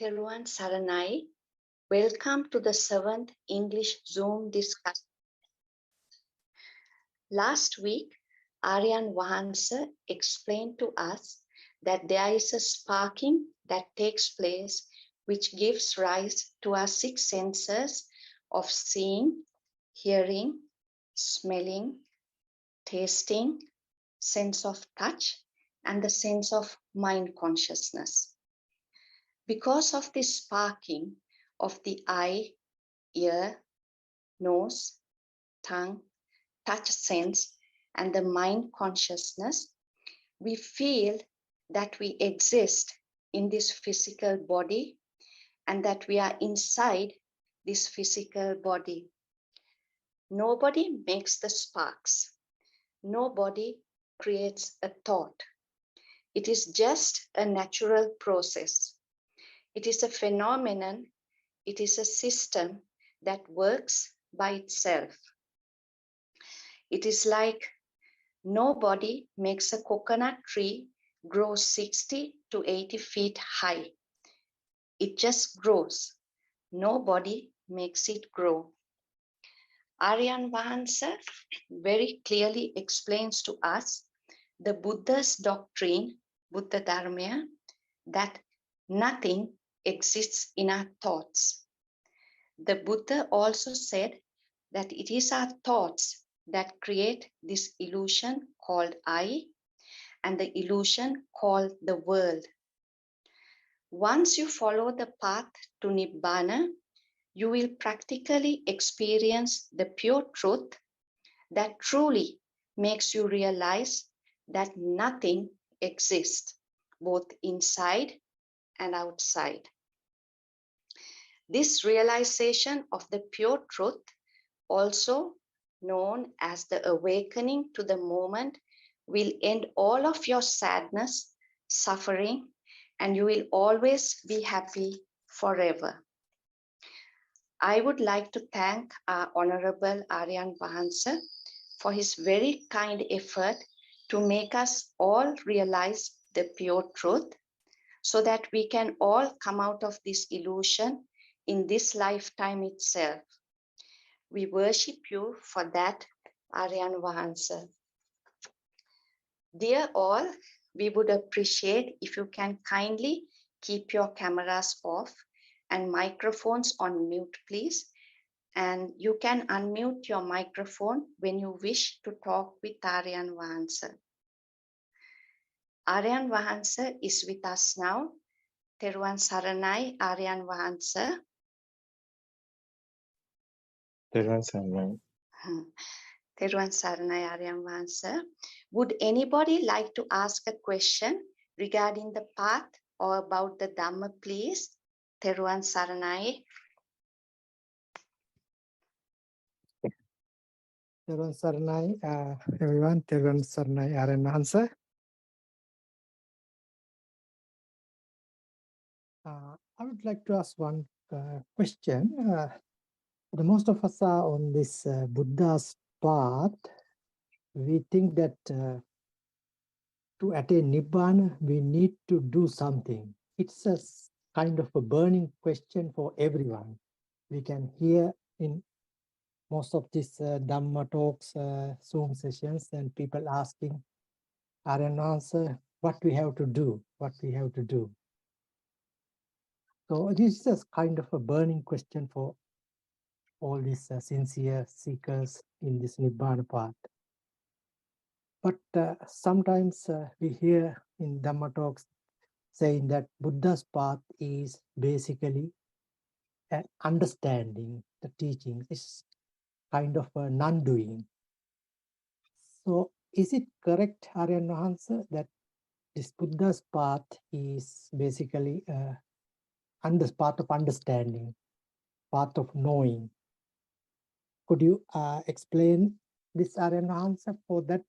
Teruan Saranai, welcome to the 7th English Zoom discussion. Last week, Aryanwahanse explained to us that there is a sparking that takes place which gives rise to our 6 senses of seeing, hearing, smelling, tasting, sense of touch, and the sense of mind consciousness. Because of this sparking of the eye, ear, nose, tongue, touch sense, and the mind consciousness, we feel that we exist in this physical body and that we are inside this physical body. Nobody makes the sparks. Nobody creates a thought. It is just a natural process. It is a phenomenon. It is a system that works by itself. It is like nobody makes a coconut tree grow 60 to 80 feet high. It just grows. Nobody makes it grow. Aryanwahanse very clearly explains to us the Buddha's doctrine, Buddha Dharma, that nothing exists in our thoughts. The Buddha also said that it is our thoughts that create this illusion called I and the illusion called the world. Once you follow the path to Nibbana, you will practically experience the pure truth that truly makes you realize that nothing exists, both inside and outside. This realization of the pure truth, also known as the awakening to the moment, will end all of your sadness, suffering, and you will always be happy forever. I would like to thank our Honorable Aryanwahanse for his very kind effort to make us all realize the pure truth so that we can all come out of this illusion in this lifetime itself. We worship you for that, Aryanwahanse. Dear all, we would appreciate if you can kindly keep your cameras off and microphones on mute, please. And you can unmute your microphone when you wish to talk with Aryanwahanse. Aryanwahanse is with us now. Teruan Saranai, Aryanwahanse. Teruan Saranai. Teruan Saranai, Aryanwahanse. Would anybody like to ask a question regarding the path or about the Dhamma, please? Teruan Saranai. Teruan Saranai, everyone. Teruan Saranai, Aryanwahanse. I would like to ask one question. The most of us are on this Buddha's path. We think that to attain Nibbana, we need to do something. It's a kind of a burning question for everyone. We can hear in most of these Dhamma talks, Zoom sessions, and people asking Aryanwahanse what we have to do, what we have to do. So this is kind of a burning question for all these sincere seekers in this Nibbana path. But sometimes we hear in Dhamma talks saying that Buddha's path is basically understanding the teachings. It's kind of a non-doing. So is it correct, Aryanwahanse, that this Buddha's path is basically path of understanding, path of knowing? Could you explain this, Aryanwahanse, for that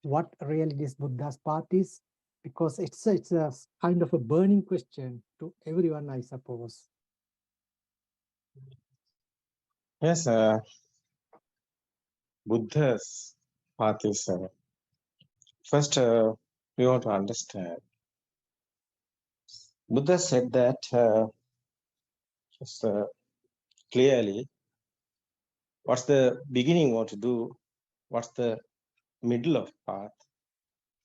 what really this Buddha's path is? Because it's a kind of a burning question to everyone, I suppose. Yes, Buddha's path is first we want to understand Buddha said that just clearly, what's the beginning want to do, what's the middle of path,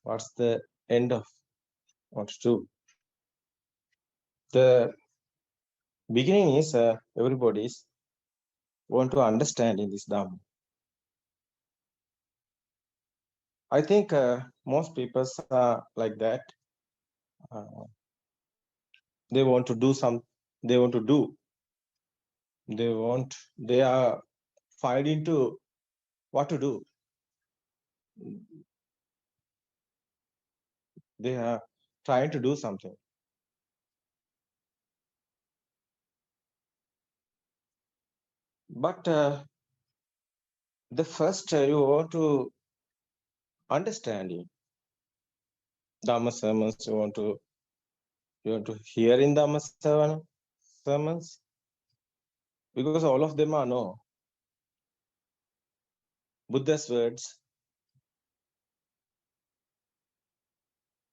what's the end of want to do. The beginning is everybody's want to understand in this Dhamma. I think most people are like that. Uh, they want to do some, they want to do, they are fighting to what to do. They are trying to do something. But the first you want to understand it. Dhamma sermons you want to hear in Dhamma sermons, because all of them are no. Buddha's words,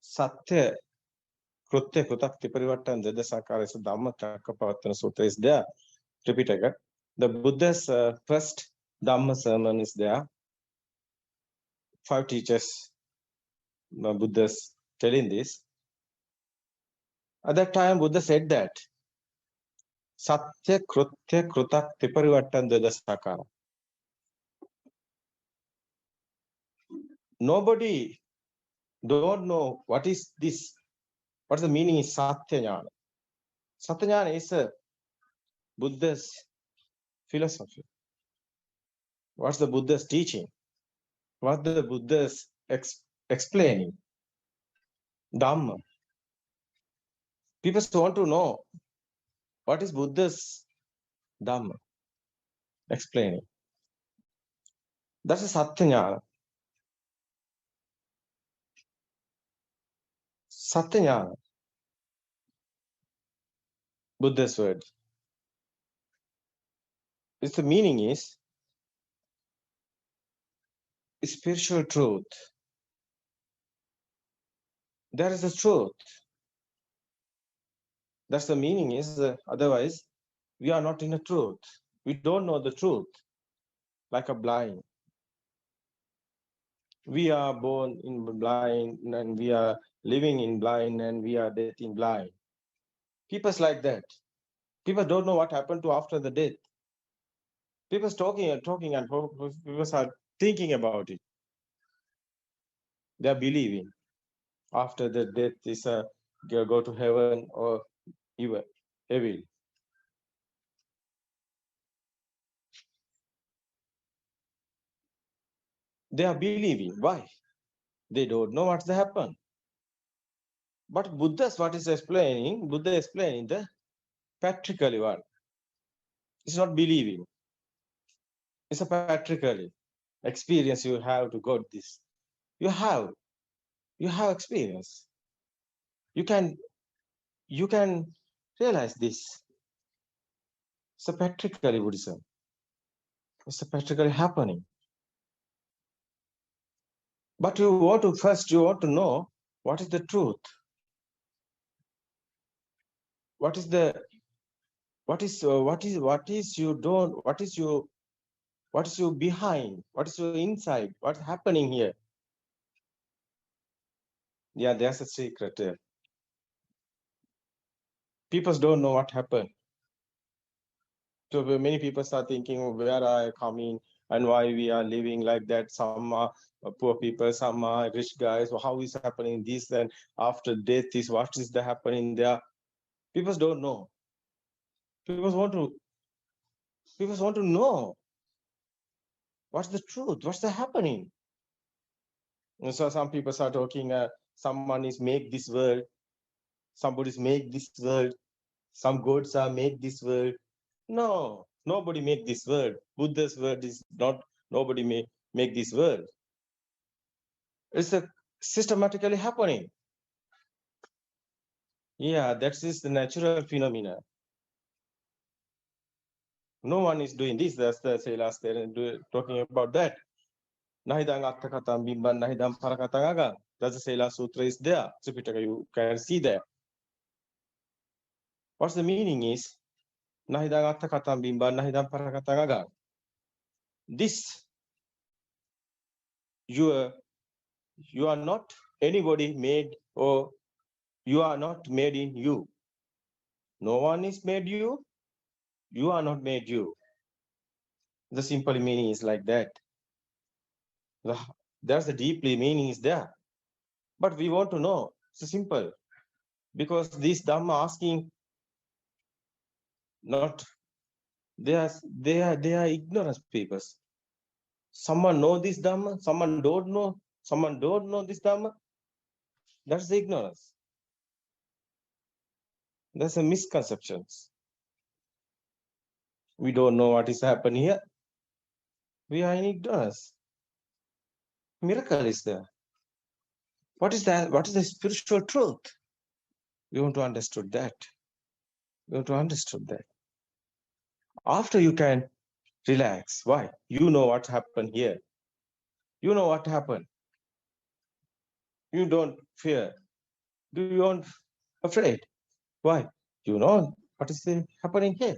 Satya Krutya Krutakti Parivartan Jadasakaris Dhamma Chakkapavatana Sutra is there. Tripitaka. The Buddha's first Dhamma sermon is there. 5 teachers, Buddha's telling this. At that time, Buddha said that Satya Krutya Krutakti Parivartan Jadasakara. Nobody don't know what is this. What's the meaning is Satya Jnana. Satya Jnana is Buddha's philosophy. What's the Buddha's teaching? What the Buddha's explaining? Dhamma. People want to know what is Buddha's Dhamma explaining. That's a Satya Jnana. Satya Jnana. Buddha's word. Its the meaning is spiritual truth. There is a truth. That's the meaning is otherwise we are not in the truth. We don't know the truth. Like a blind. We are born in blind and we are living in blind and we are dead in blind. People's like that. People don't know what happened to after the death. People's talking and talking and people are thinking about it. They are believing after the death is go to heaven or evil. They are believing. Why? They don't know what's happened. But Buddha's what is explaining, Buddha explaining the practically one. It's not believing. It's a practically experience you have to got this. You have experience. You can realize this. It's a practically Buddhism. It's a practically happening. But you want to know what is the truth. What is your behind? What is your inside? What's happening here? Yeah, there's a secret there. People don't know what happened. So many people are thinking, where are I coming and why we are living like that? Some are poor people, some are rich guys. How is happening this? And after death is what is the happening there? People don't know. People want to know what's the truth, what's the happening. And so some people are talking, someone is make this world, somebody's make this world, some gods are make this world. No, nobody make this world. Buddha's word is not, nobody make this world. It's a systematically happening. Yeah, that is the natural phenomena. No one is doing this. That's the say last there talking about that. Nahidang Atthakatam Bimban Nahidam. 'Parakatang Agang. That's the Sela Sutra is there. Tripitaka, you can see there. What's the meaning is, nahidang atta katang bimba, nahidang parakatang agang. This, you are not anybody made, or you are not made in you. No one is made you. You are not made you. The simple meaning is like that. There's the deeply meaning is there. But we want to know. It's simple. Because this Dhamma asking, not they are ignorant people. Someone know this Dhamma, someone don't know this Dhamma. That's the ignorance. That's a misconceptions. We don't know what is happening here. We are in ignorance. Miracle is there. What is that? What is the spiritual truth? We want to understand that. We want to understand that. After you can relax. Why? You know what happened here. You know what happened. You don't fear. Do you not afraid? Why? You know what is happening here.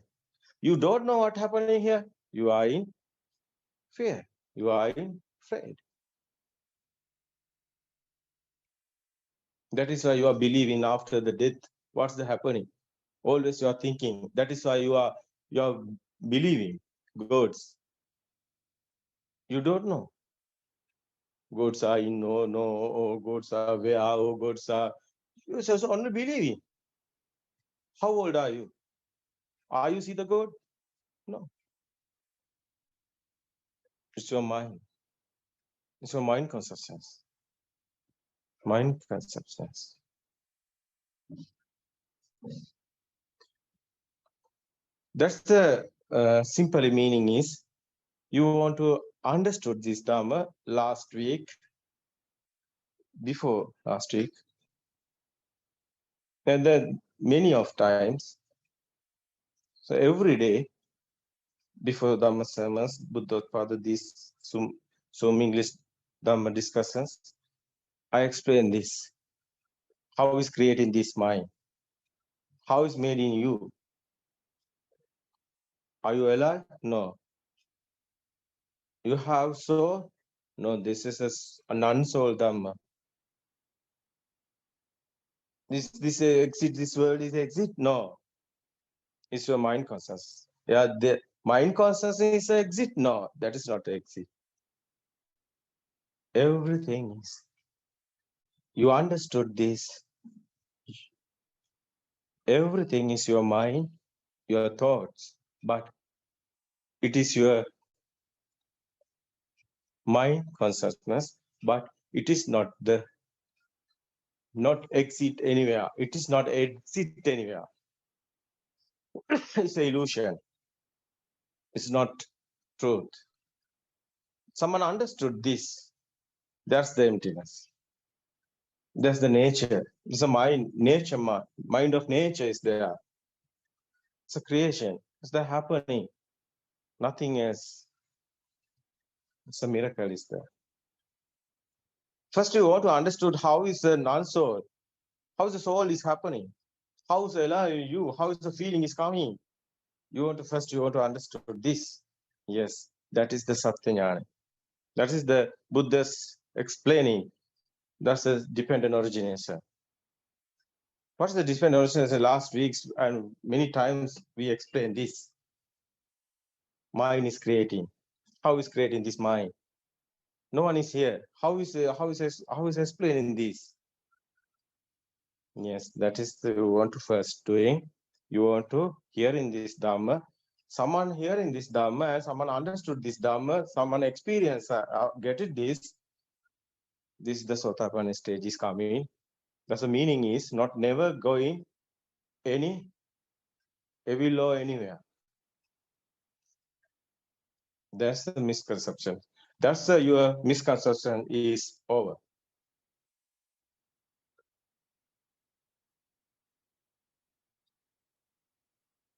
You don't know what happening here. You are in fear. You are in afraid. That is why you are believing after the death. What's the happening? Always you are thinking. That is why you are believing gods. You don't know. Gods are in no, oh gods are where, oh gods are. You just only believing. How old are you? Are you see the God? No. It's your mind. It's your mind conceptions. Mind conceptions. That's the simple meaning is, you want to understood this Dhamma last week, before last week, and then many of times. So every day before Dhamma sermons, Buddothpado, these some English Dhamma discussions, I explain this. How is creating this mind? How is made in you? Are you alive? No. You have soul? No, this is an unsold Dhamma. This exit, this world is exit? No. It's your mind consciousness. Yeah, the mind consciousness is exit? No, that is not exit. Everything is. You understood this. Everything is your mind, your thoughts, but it is your mind consciousness, but it is not exit anywhere. It is not exit anywhere. It's an illusion. It's not truth. Someone understood this. That's the emptiness. That's the nature. It's a mind, nature, mind of nature is there. It's a creation. It's the happening. Nothing else. It's a miracle is there. First, you want to understood how is the non-soul, how the soul is happening, how is you, how is the feeling is coming. You want to understood this. Yes, that is the Satyajnana. That is the Buddha's explaining. That's the dependent origination. What's the dependent origination? Last weeks and many times we explained this. Mind is creating. How is creating this mind? No one is here. How is explaining this? Yes, that is the you want to first doing. You want to hear in this Dhamma. Someone hearing this Dhamma and someone understood this Dhamma, someone experience, get it this. This is the Sotapanna stage is coming. That's the meaning is not never going any heavy law anywhere. That's the misconception. That's your misconception is over.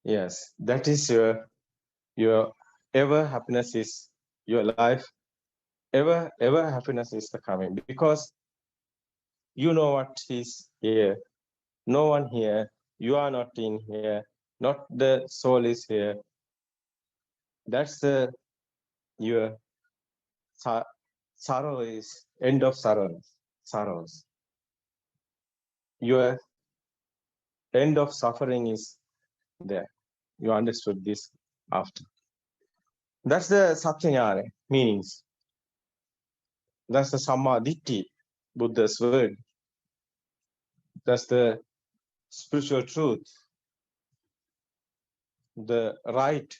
Yes, that is your ever happiness is your life. Ever happiness is the coming, because you know what is here. No one here You are not in here. Not the soul is here. That's the your sorrow is end of sorrows. Your end of suffering is there. You understood this after. That's the Satyanyana meanings. That's the Samadhi, Buddha's word. That's the spiritual truth. The right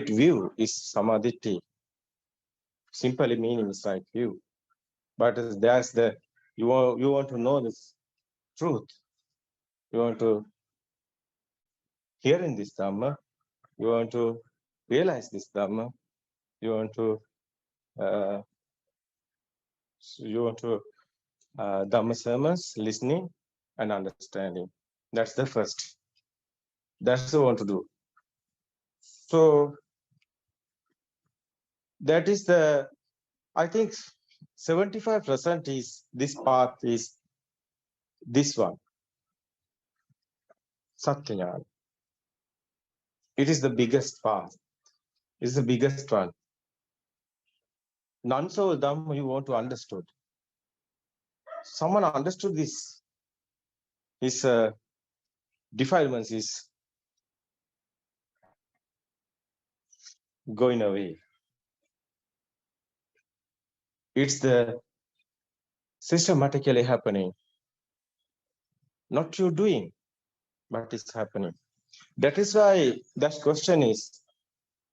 view is Samadhi. Simply meaning is right view. But there's the you want to know this truth. You want to hear in this dhamma. You want to realize this dhamma. You want to uh, dhamma sermons, listening and understanding. That's the first. That's what I want to do. So that is the, I think 75% is this path is this one, Satyanyana. It is the biggest path. It's the biggest one. None so Dhamma you want to understood. Someone understood this. His defilements is going away. It's the systematically happening. Not you doing, but it's happening. That is why that question is,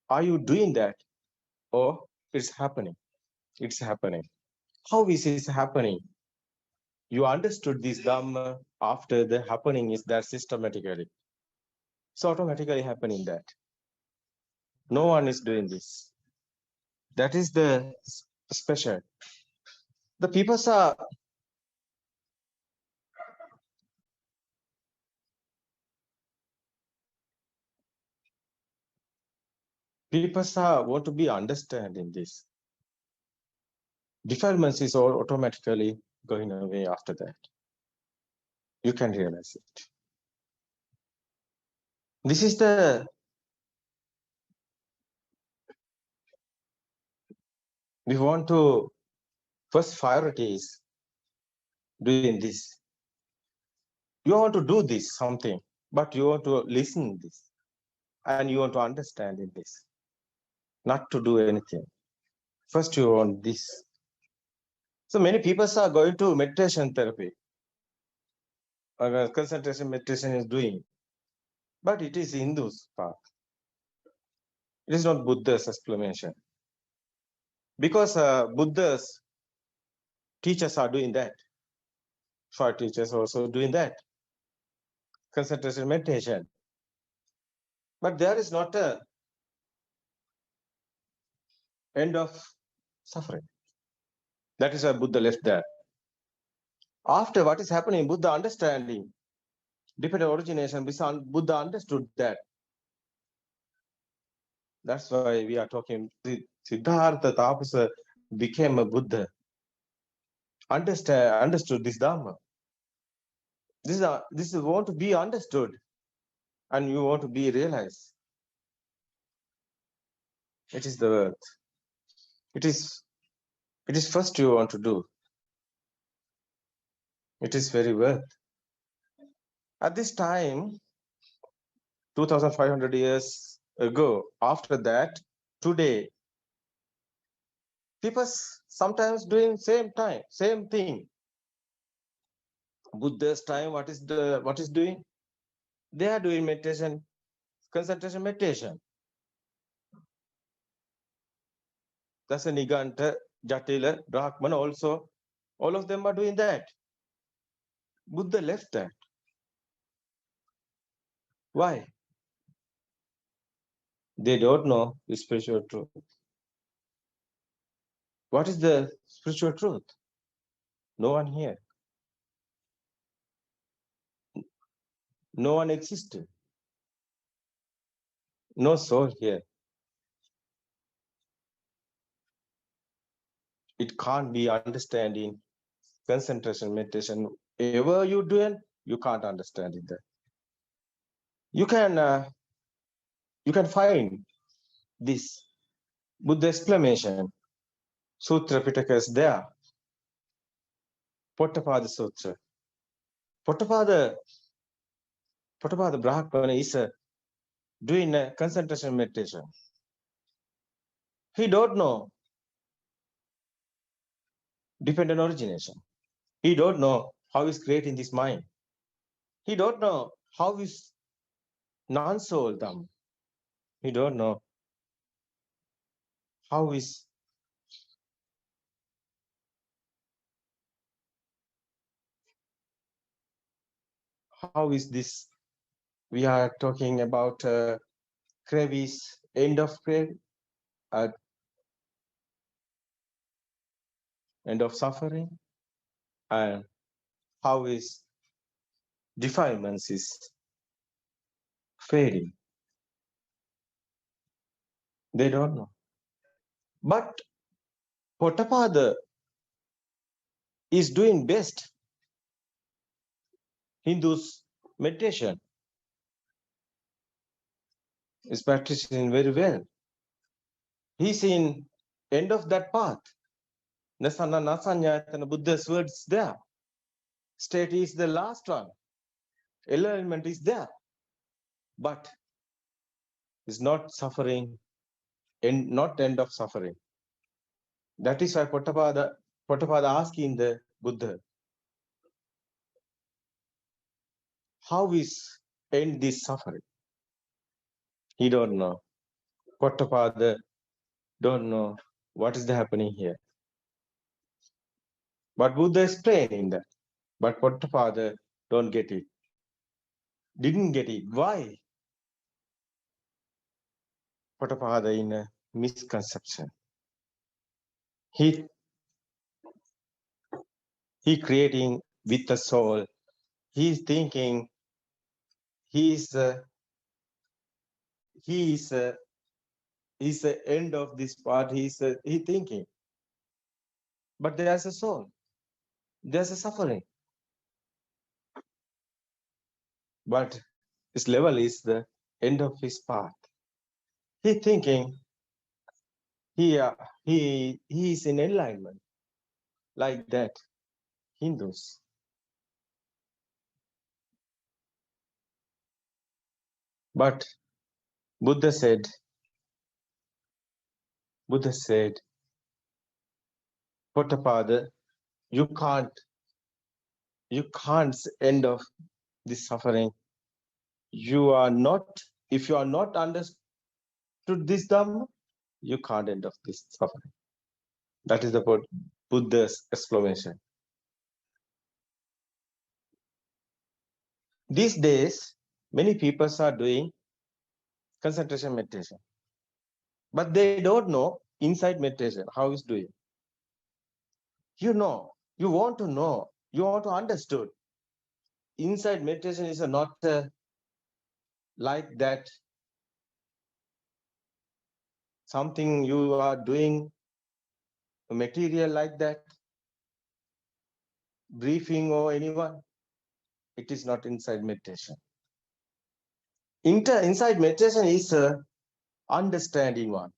are you doing that or it's happening? It's happening. How is it happening? You understood this Dhamma after the happening is that systematically. It's automatically happening that. No one is doing this. That is the special. The people are want to be understanding this. Defilements is all automatically going away after that. You can realize it. This is the we want to first priority is doing this. You want to do this something, but you want to listen this, and you want to understand in this, not to do anything. First, you want this. So many people are going to meditation therapy. Concentration meditation is doing, but it is Hindu's path. It is not Buddha's explanation. Because Buddha's teachers are doing that. For teachers also doing that. Concentration meditation. But there is not a end of suffering. That is why Buddha left there. After what is happening, Buddha understanding, dependent origination, Buddha understood that. That's why we are talking. Siddhartha Tapasa became a Buddha. Understood this Dhamma. This is want to be understood, and you want to be realized. It is the worth. It is first you want to do. It is very worth. At this time, 2,500 years ago, after that, today, people sometimes doing same thing. Buddha's time, what is doing? They are doing meditation, concentration meditation. That's a Niganta, Jatila, Brahman also. All of them are doing that. Buddha left that. Why? They don't know the spiritual truth. What is the spiritual truth? No one here. No one existed. No soul here. It can't be understanding concentration meditation. Ever you doing, you can't understand it. You can find this Buddha explanation, Sutra Pitaka is there. Buddothpado Sutra. Buddothpado Brahmana is doing a concentration meditation. He don't know dependent origination. He don't know how is creating this mind. He don't know how is non-soul dhamma. He don't know how is this. We are talking about crevice, end of crave, end of suffering, and how is defilements is fading. They don't know. But Buddothpado is doing best. Hindus meditation is practicing very well. He's in end of that path. Nasana Nasanya Buddha's words there. State is the last one. Alignment is there. But is not suffering, and not end of suffering. That is why Buddothpado asking the Buddha, how is end this suffering? He don't know. Buddothpado don't know what is happening here. But Buddha explaining that. But Buddothpado don't get it. Didn't get it. Why? Buddothpado in a misconception. He creating with the soul. He's thinking he's the end of this part. He thinking. But there's a soul. There's a suffering. But his level is the end of his path. He thinking he is in enlightenment. Like that, Hindus. But Buddha said, Buddothpado, you can't end of this suffering. You are not, if you are not understood this dhamma, you can't end of this suffering. That is the Buddha's explanation. These days, many people are doing concentration meditation, but they don't know inside meditation how it's doing. You want to know, you want to understand. Inside meditation is not like that. Something you are doing material like that, briefing or anyone. It is not inside meditation. Inside meditation is understanding one.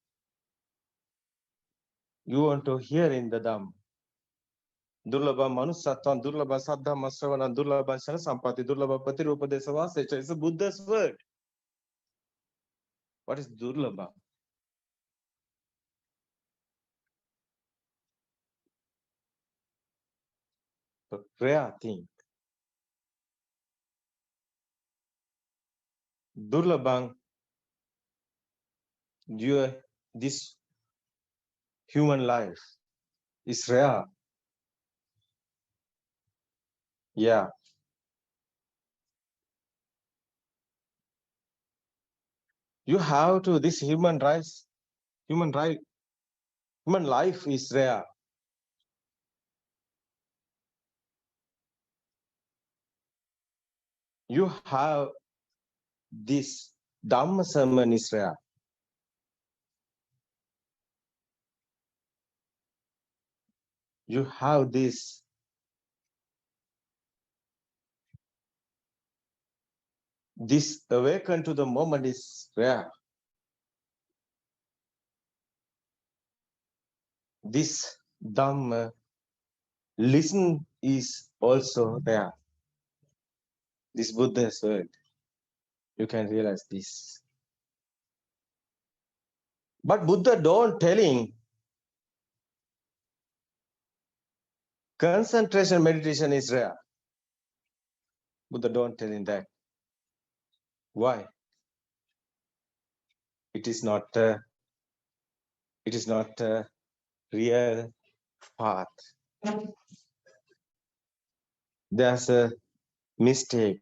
You want to hear in the Dhamma. Durlabha Manusatvan, Durlabha Saddhamma Sravana, Durlabha Shana Sampati, Durlabha Patirupadesa Vasecha. It's a Buddha's word. What is Durlabha? The rare thing. Durlabhang, this human life is rare. Yeah. You have to, this human life is rare. You have this Dhamma sermon is rare. You have this This awaken to the moment is rare. This dhamma listen is also rare. This Buddha's word. You can realize this. But Buddha don't telling concentration meditation is rare. Buddha don't telling that. Why? It is not a real path. There's a mistake.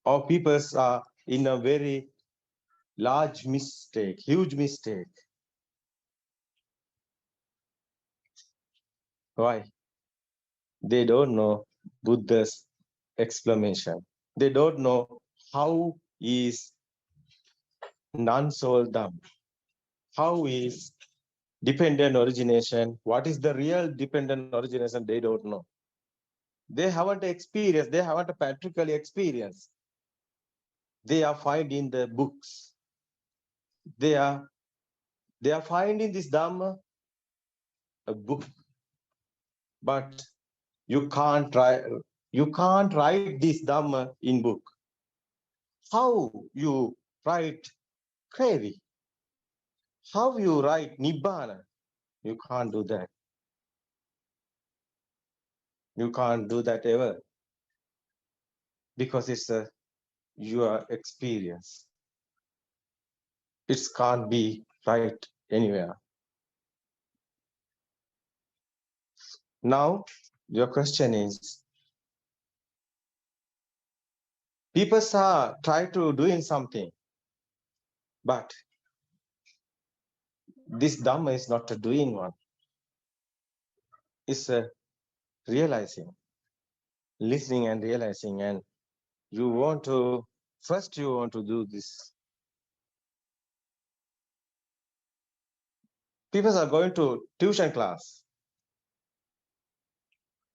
Or people are in a very large mistake, huge mistake. Why? They don't know Buddha's explanation. They don't know how is non-soul dhamma. How is dependent origination? What is the real dependent origination? They don't know. They haven't experienced. They haven't practically experienced. They are finding the books. They are finding this dhamma a book, but you can't write this dhamma in book. How you write query? How you write nibbana? You can't do that. You can't do that ever, because it's your experience. It can't be right anywhere. Now, your question is, people are trying to doing something, but this dhamma is not a doing one. It's a realizing, listening and realizing, and you want to do this. People are going to tuition class,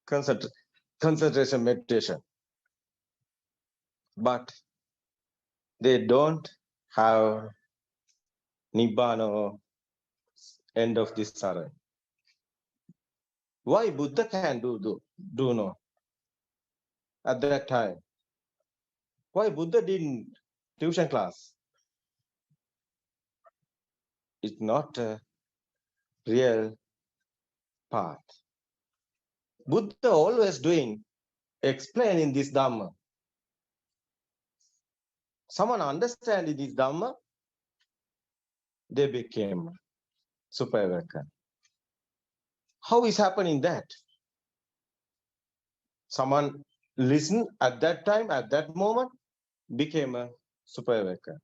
concentration meditation, but they don't have nibbana or end of this sarana. Why Buddha can do no at that time? Why Buddha didn't tuition class? It's not a real path. Buddha always doing explaining this dhamma. Someone understanding this dhamma, they became super awakened. How is happening that? Someone listen at that time, at that moment, became a super awakened.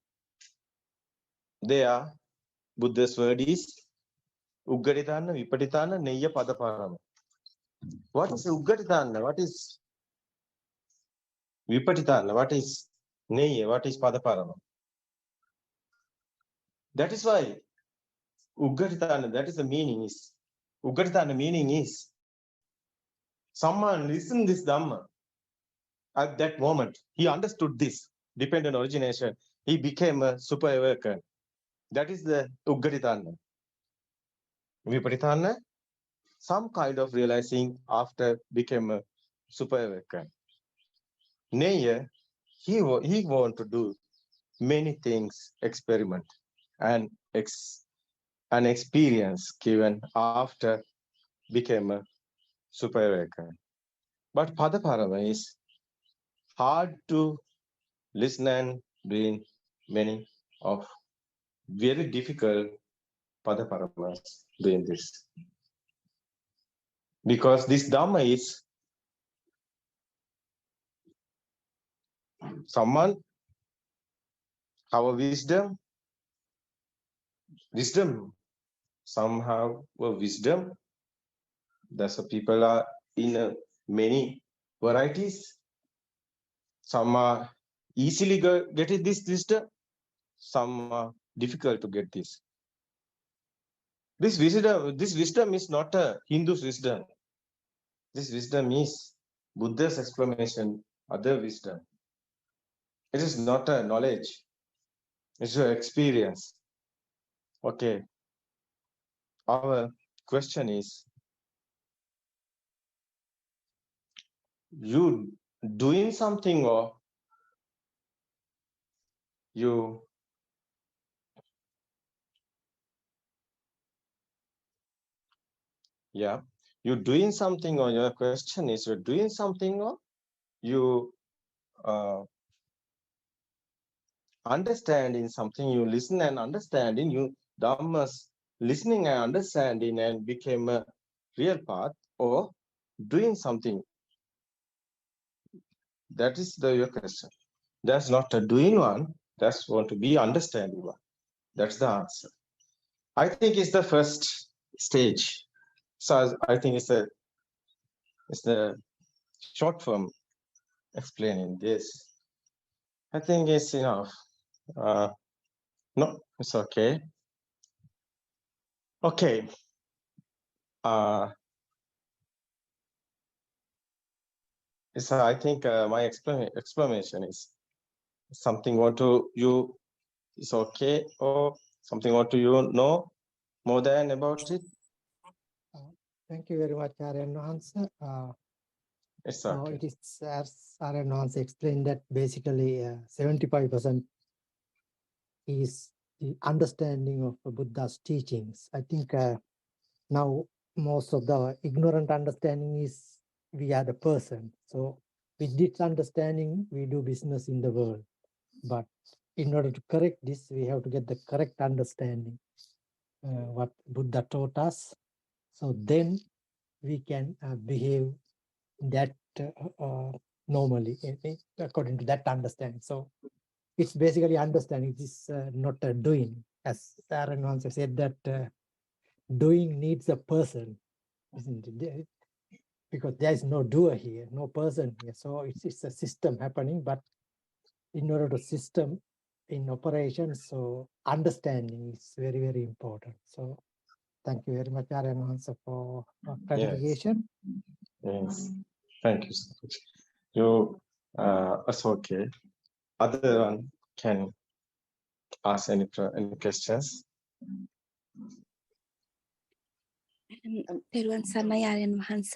There, Buddha's word is Uggaditana, Vipatitana, Neya Padaparama. What is Uggaditana? What is Vipatitana? What is Neya? What is Padaparama? That is why Uggaditana, that is the meaning is. Uggaditana meaning is someone listened this Dhamma at that moment. He understood this dependent origination. He became a super awakened. That is the Uggaditana. Vipatitana, some kind of realizing after became a super awakened. Neya, he want to do many things, experiment and an experience given after became a super awakened. But Padaparama is hard to listen and doing many of very difficult Padaparamas doing this. Because this Dhamma is someone have a wisdom, some have a wisdom. That's why people are in many varieties. Some are easily get this wisdom, some are difficult to get this. This wisdom is not a Hindu's wisdom. This wisdom is Buddha's explanation, other wisdom. It is not a knowledge. It's an experience. Okay. Our question is, you doing something or you you're doing something, or your question is, you're doing something or you understanding something, you listen and understanding, you dhammas listening and understanding and became a real path, or doing something. That is your question. That's not a doing one, that's want to be understanding one. That's the answer. I think it's the first stage. So I think it's the short form explaining this. I think it's enough. No, it's okay. Okay. So I think my explanation is something want to you is okay, or something want to you know more than about it. Thank you very much, Aryanwahanse. It's So okay. it is, as Aryanwahanse explained, that basically 75% is the understanding of Buddha's teachings. I think now most of the ignorant understanding is we are the person. So with this understanding, we do business in the world. But in order to correct this, we have to get the correct understanding, what Buddha taught us. So then we can behave that normally according to that understanding. So it's basically understanding. It's not a doing. As Aryanwahanse said, that doing needs a person, isn't it? Because there is no doer here, no person here. So it's a system happening, but in order to system in operation, so understanding is very, very important. So thank you very much, Aryanwahanse, for clarification. Yes. Thank you so much. You it's okay. Other one can ask any questions. තෙරුවන් සරණයි ආර්යයන් වහන්ස